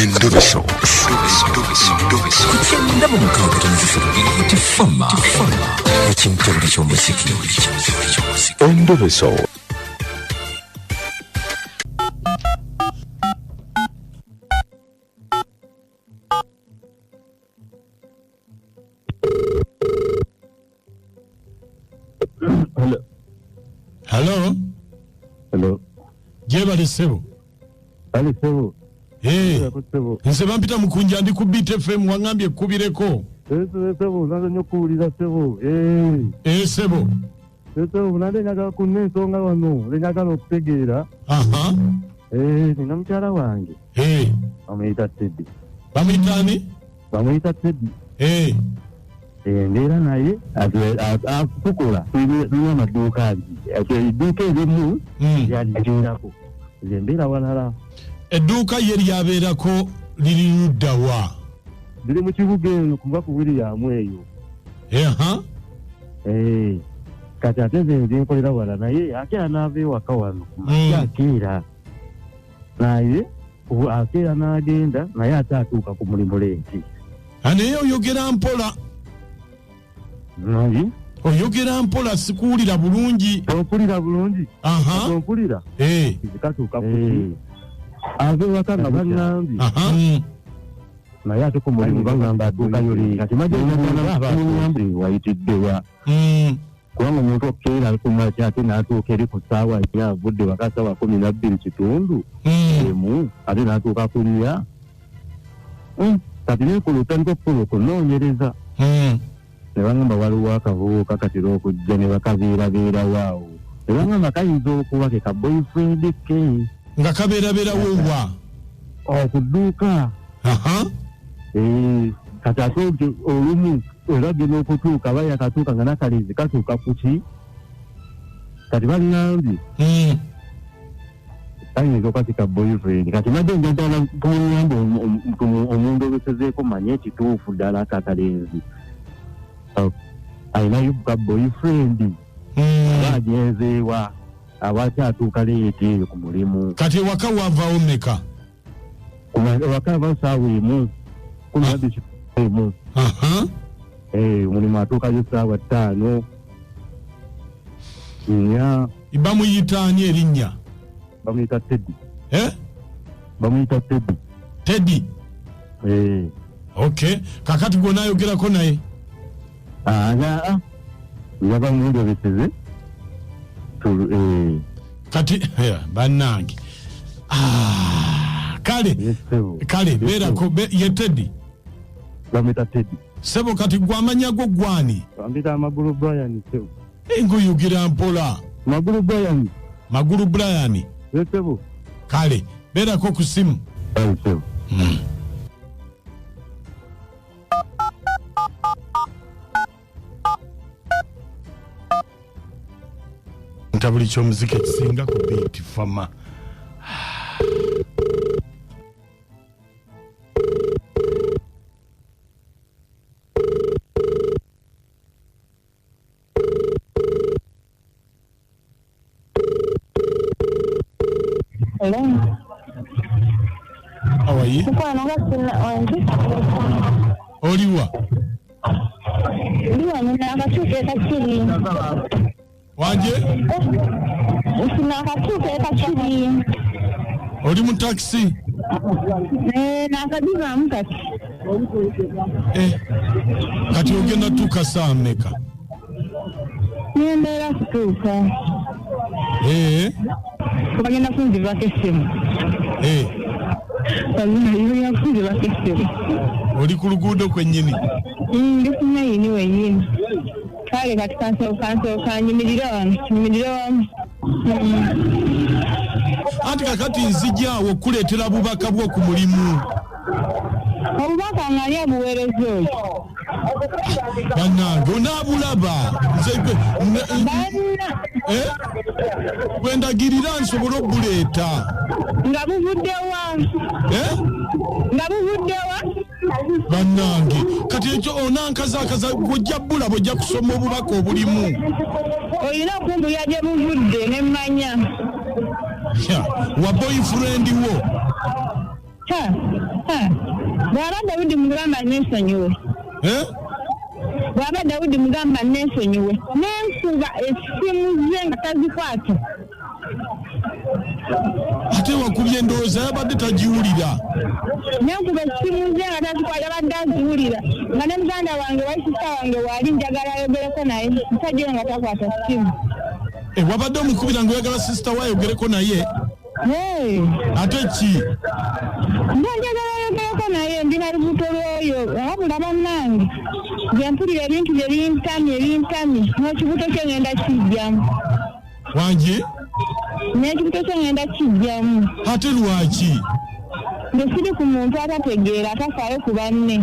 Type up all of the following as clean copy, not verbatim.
Endobeso. Kugenda mu mukaaga tonzifuna tifama ekintu buli ky'omuziki. Endobeso. Hello. Jebale sebo. Ali sebo. Nse bampita Mukunja ndi ku BTFM wangambye kubireko. Sebo, nazo nyokuulira sebo. Sebo. Sebo, nade nyaga kunensonga wano, lenyaga okutegeera. Aha. Nina mukyala wange. Bamuyita Teddy. Bamuyitani? Bamuyita Teddy. Ndera naye atukola tulina amaduuka edduuka erimu yaligerako nze mbeera walala. Edduuka ye lyabeerako liri ludda wa? Liri mu kibuga eno kuva ku William eyo. Kati ate nze nkolera wala naye akeera n'ava ewaka wano akeera naye akeera n'agenda naye ate atuuka ku mulimu lenti. Naye oyogera mpola. Oyogera mpola sikuwulira bulungi. Ompulira bulungi? Ompulira? Katuuka kuki? Ave waka nga bannambi. Naye ate ku mulimu bagamba atuukayo leero. Kati majjanyambi wayitiddewa. Kubanga omuntu okukeera kumakya ate n'atuuka eri ku ssaawa nnya avudde waka ssaawa 12 emu ate n'atuuka ku nnya. Kati neekulu otandika okukola okunoonyereza. Ne bangamba waliwo akavubuka katera okujja ne bakabeerabeerawo awo. Ne bangamba kayinza okuba ke ka boyfriend ke. Nga kabeerabeerawo wa? Ku dduuka. Kati ate olumu olagenda okutuuka aba yakatuuka nga nakalizi katuuka ku ki? Kati bannambi. Kayinza okuba ke ka boyfriend. Kati nadde njagala kumuyamba omundobesezeeko manye ekituufu ddala akakalenzi. Ayinayo ka boyfriend. Agenzeewa awakyatuuka leeti eyo ku mulimu. Kati ewaka wavaawo mmeka? Ewaka avaawo ssaawa emu. 12 omulimu atuukayo ssaawa 5. Nnya. Bamuyitaani erinnya? Bamuyita Teddy. Bamuyita Teddy. Teddy? Okay. Kakati gwe onaayogerako naye? Yaba mundobeseze. Kati bannange. Kale beerako ye Teddy. Bamuyita Teddy. Sebo kati gwe amanya go gwani? Bamuyita Amagulu Brian sebo. Ngoyogera mpola. Magulu Brian. Magulu Brian. Sebo. Kale beerako ku simu. Sebo. Ntabuli ky'omuziki ekisinga ku beat fama. Hello. How are you? Oliwa? Oliwa nina akatuuka ekakiri. Wanje? Nina akatuuka ekakiri. Oli mu taxi? Nakadibaamu kati. Kati ogenda tuuka saa mmeka? Nembeera kutuuka. Bagenda kunzibako essimu. Bagenda kunzibako essimu. Oli ku luguudo kwennyini? Ndi ku mayini wennyini. Kale kati kansooka nyimirire wano. Anti kakati nzijjaawo okuleetera bubaka bw'oku mulimu. Obubaka ng'ali abuweereza oyo. Bannange onaabulaba. Gwendagirira nsobole okubuleeta. Nga buvuddewa? Bannange kati ekyo onankazakaza gwojja bbula bwojja kusoma obubaka obulimu. Olina okumbulira gye buvudde ne mmanya. Wa boyfriend wo? Bwaba Dawudi mugamba nesonyiwe. Bwaba Dawudi mugamba nesonyiwe. Nenkuba essimu ze nga tazikwata. Ate wakubye ndowooza yabadde tagiwulira. Nenkuba essimu ze nga tazikwata yabadde aziwulira. Nga ne muganda wange waisisa wange Wali njagala ayogereko naye. Musajja nga takwata ssimu. Wabadde omukubira ng'oyagala sisita we ayogereko naye? Ate ki? Njagala ayogereko naye ndina lubuto lwoyo wabula bannange bye mpulira ebintu bye bintamye n'ekibuto kye ngenda kijjamu. Wangi? N'ekibuto kye ngenda kijjamu. Ate lwaki? Nge siri ku muntu atategeera atafaayo ku banne.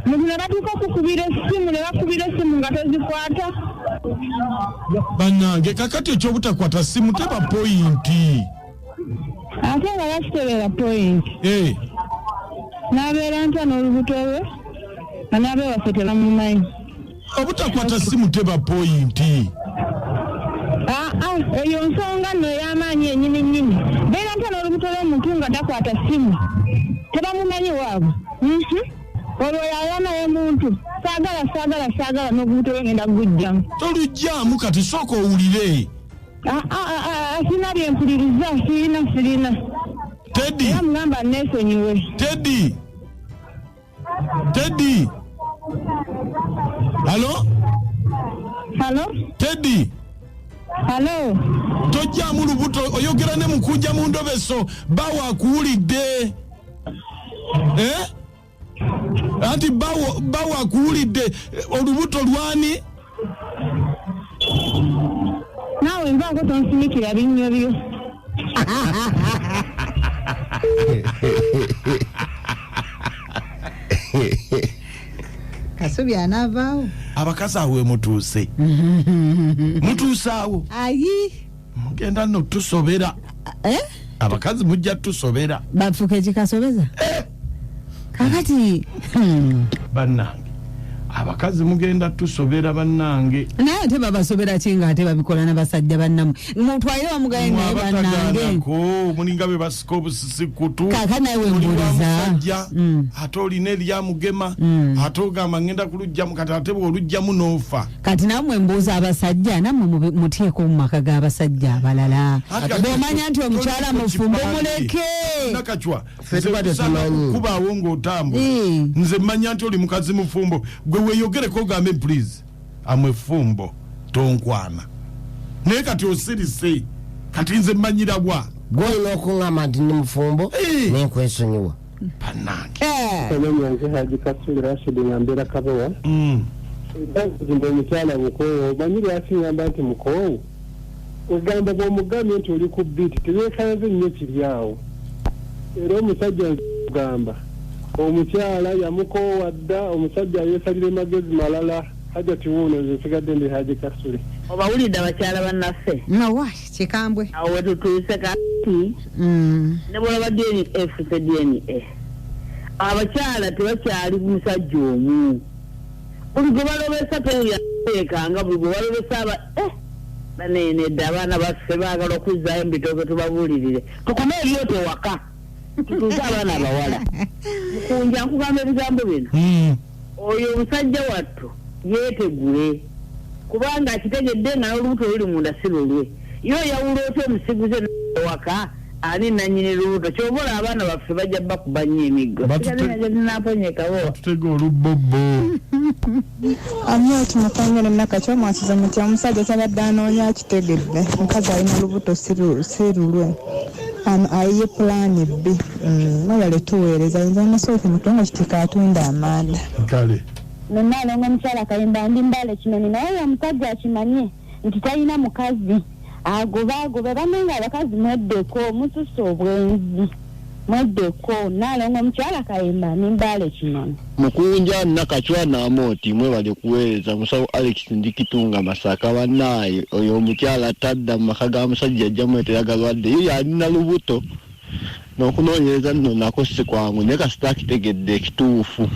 Muntu ne batuuka kukubira essimu nga tozikwata. Bannange kakati ekyobutakwata ssimu teba pointi. Ate nga yakitebeera pointi. N'abeera ntya n'olubuto lwe nga n'abewaffe tebamumanyi. Obutakwata ssimu teba pointi. Eyo nsonga nno ey'amaanyi ennyini. Beera ntya n'olubuto lw'omuntu nga takwata ssimu tebamumanyi waabwe. Olwo yaya naye muntu saagala n'obubuto lwe ngenda kugujjamu. Tolujjamu kati sooka owulire. Sina bye mpuliriza sirina. Teddy. Era mugamba nesonyiwe. Teddy. Halo? Teddy. Halo? Tojjamu lubuto oyogera ne Mukunja mu Endobeso bawa akuwulidde. Anti bawa akuwulidde olubuto lwani? Naawe nvaako tonsimikira binnyo byo. Kasubi anaavaawo. Abakazi awo mutuuse. Mutuuse awo. Ayi. Mugenda nno tusobera. Abakazi mujja tusobera. Bafuka ekikasobeza? Kakati. Bannange. Abakazi mugenda tusobera bannange. Naye ate babasobera kinga ate babikola n'abasajja bannamu. Mutwalire bamugaye naye bannange. Mulinga be basika obusisi kutu. Kaka nawe mbuliza. Ate olina eryamugema. Ate ogamba ngenda kulujjamu kati ate bw'olujjamu n'ofa. Kati namwe mbuuza abasajja nammwe muteeko mu maka g'abasajja abalala. Bw'omanya nti omukyala mufumbo muleke. Nakachwa. Kubaawo ng'otambula. Nze mmanya nti oli mukazi mufumbo. Weyogereko ogambe please amwefumbo tonkwana naye kati osirise kati nze mmanyira bwa gwolina okuŋŋamba nti ndi mufumbo nenkwesonyiwa Tomanyi Haji Kasuli Rashid ngambira kabowa nti omukyala mukoowu omanyi lwaki ngamba nti mukoowu ogamba bw'omugambye nti oli ku biti teyeekayanze nnyo kiri awo era omusajja gamba omukyala yamukoowa dda omusajja yeesalire magezi malala hajati wuuno nsigadde ndi Haji Kasuli. Obawulidde abakyala bannaffe nawa kikambwe awo wetutuuse kati ne bwolaba DNA abakyala tebakyali musajja omu buli gwe balobesa teyekanga buli gwe balobesa banenedde abaana baffe baagala okuzzaayo mu bitooke tubabuulirire tukome ebyoto waka tutuuse abaana abawala Mukunja nkugamba ebigambo bino oyo omusajja wattu yeetegule kubanga akitegedde nga n'olubuto luli munda si lulwe yo yawula otya omusiguze waka ani nannyini lubuto kyobola abaana baffe bajja bakuba nnyo emiggo sinaponyekawo tutega olubbobo amyoti mukanyene nakakyo mwasiza muti omusajja kyabadde anoonya akitegedde mukazi alina lubuto si lulwe ayiye pulaani bbi mwebale tuweereza nze amasoofu mutongo kitika atunda amanda kale nonaalonga omukyala kayimba ndi mbale kinoni naye omusajja akimanye nti talina mukazi agobe banenga abakazi mweddeko mususa obwenzi mweddeko naalonga omukyala kayimba ndi mbale kinoni Mukunja nakachwa na amoti mwebale kuweereza musawo Alex Ndikitunga Masaka bannaaye oyo omukyala tadda mu maka g'omusajja ajja mweteragalwadde ye yalina lubuto n'okunoonyereza nno nako si kwangu naye kasita akitegedde ekituufu